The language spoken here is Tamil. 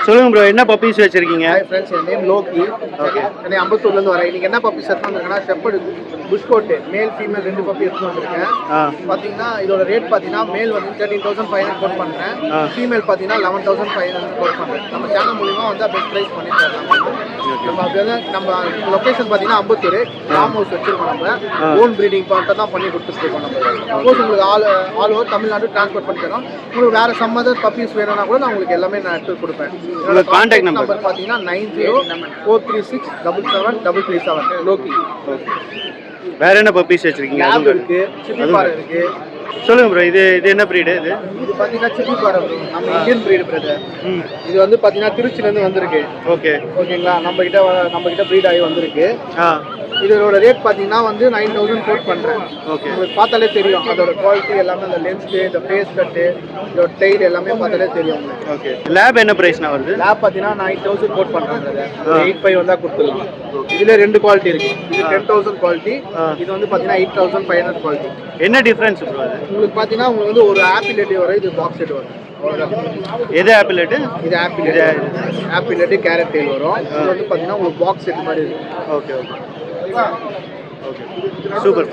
சொல்லுங்க ப்ரோ, என்ன பப்பீஸ் வச்சிருக்கீங்க? ஹாய் ஃப்ரெண்ட்ஸ், என் நேம் லோக்கி. ஓகே, நான் அம்பத்தூர்லேருந்து வரேன். இன்னைக்கு என்ன பப்பீஸ் எடுத்து வந்திருக்கேன்னா, ஷெப்பர்டு புஷ் கோட்டு மேல் ஃபீமேல் 2 பப்பி எடுத்து வந்திருக்கேன். பார்த்தீங்கன்னா இதோட ரேட் பார்த்தீங்கன்னா மேல் வந்து 13,500 கோட் பண்ணுறேன். ஃபீமேல் பார்த்தீங்கன்னா 11,500 கோட் பண்ணுறேன். நம்ம சேனல் மூலிமா வந்து பெஸ்ட் ப்ரைஸ் பண்ணி தரலாம். நம்ம லொக்கேஷன் பார்த்தீங்கன்னா அம்பத்தூர் ஃபார்ம் ஹவுஸ் வச்சிருக்கோம். நம்ம ஓன் ப்ரீடிங் பார்ட்டை தான் பண்ணி கொடுத்துருக்கோம். நம்ம சப்போஸ் உங்களுக்கு ஆல் ஓவர் தமிழ்நாடு ட்ரான்ஸ்போர்ட் பண்ணி தரோம். உங்களுக்கு வேறு சம் அதர் பப்பீஸ் வேணும்னா கூட நான் உங்களுக்கு எல்லாமே நான் எடுத்து கொடுப்பேன். கான்டாக்ட் நம்பர் பார்த்தீங்கன்னா 9043677337 லோக்கி. வேற என்ன பப்பீஸ் வச்சிருக்கீங்க? லேப் இருக்கு, சிப்பிபாறை இருக்கு. சொல்லுங்க ப்ரோ, இது என்ன பிரீடு? இது பார்த்தீங்கன்னா சிப்பிபாறை ப்ரோ, நம்ம இந்தியன் பிரீடு பிரதர். இது வந்து பார்த்தீங்கன்னா திருச்சிலேருந்து வந்திருக்கு. ஓகேங்களா, நம்ம கிட்ட பிரீட் ஆகி வந்திருக்கு. இதோட ரேட் பார்த்தீங்கன்னா வந்து 9,000 கோட் பண்ணுறேன். உங்களுக்கு பார்த்தாலே தெரியும் அதோட குவாலிட்டி எல்லாமே, அந்த லென்ஸு, இந்த ஃபேஸ் கட்டு, இதோட டெய்ல் எல்லாமே பார்த்தாலே தெரியும். ஓகே, லேப் என்ன ப்ரைஸ்னா வருது? லேப் பார்த்தீங்கன்னா 9,000 கோட் பண்ணுறேன். 8,500 வந்தால் கொடுத்துடலாம். இதில் 2 குவாலிட்டி இருக்குது. இது 10,000 குவாலிட்டி, இது வந்து பார்த்தீங்கன்னா 8,500 குவாலிட்டி. என்ன டிஃப்ரென்ஸ் ப்ரோ? உங்களுக்கு பார்த்தீங்கன்னா உங்களுக்கு வந்து ஒரு ஆப்பிள் வரும், இது பாக்ஸ் செட் வரும். எது ஆப்பிள்? இது ஆப்பிள் கேரட் டெயில் வரும். இது வந்து பார்த்தீங்கன்னா உங்களுக்கு பாக்ஸ் செட் மாதிரி இருக்கும். Okay, super.